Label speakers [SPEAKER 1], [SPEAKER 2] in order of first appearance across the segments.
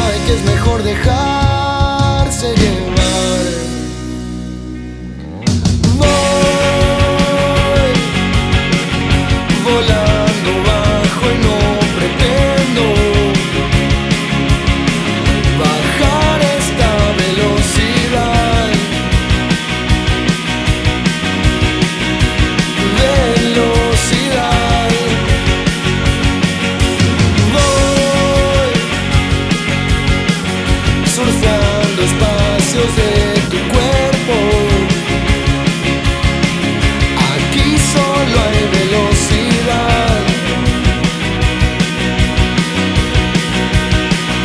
[SPEAKER 1] sabe que es mejor dejarse llevar. Voy volando bajo y no pretendo bajar esta velocidad. Velocidad. Voy surfeando espacios de tu cuerpo. Aquí solo hay velocidad.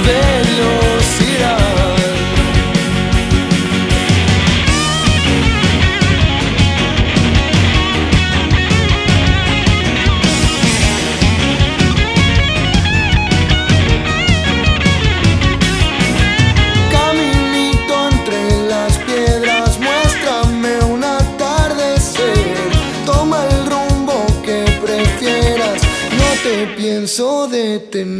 [SPEAKER 1] Velocidad. Caminito entre las piedras, muéstrame un atardecer. Toma el rumbo que prefieras, no te pienso detener.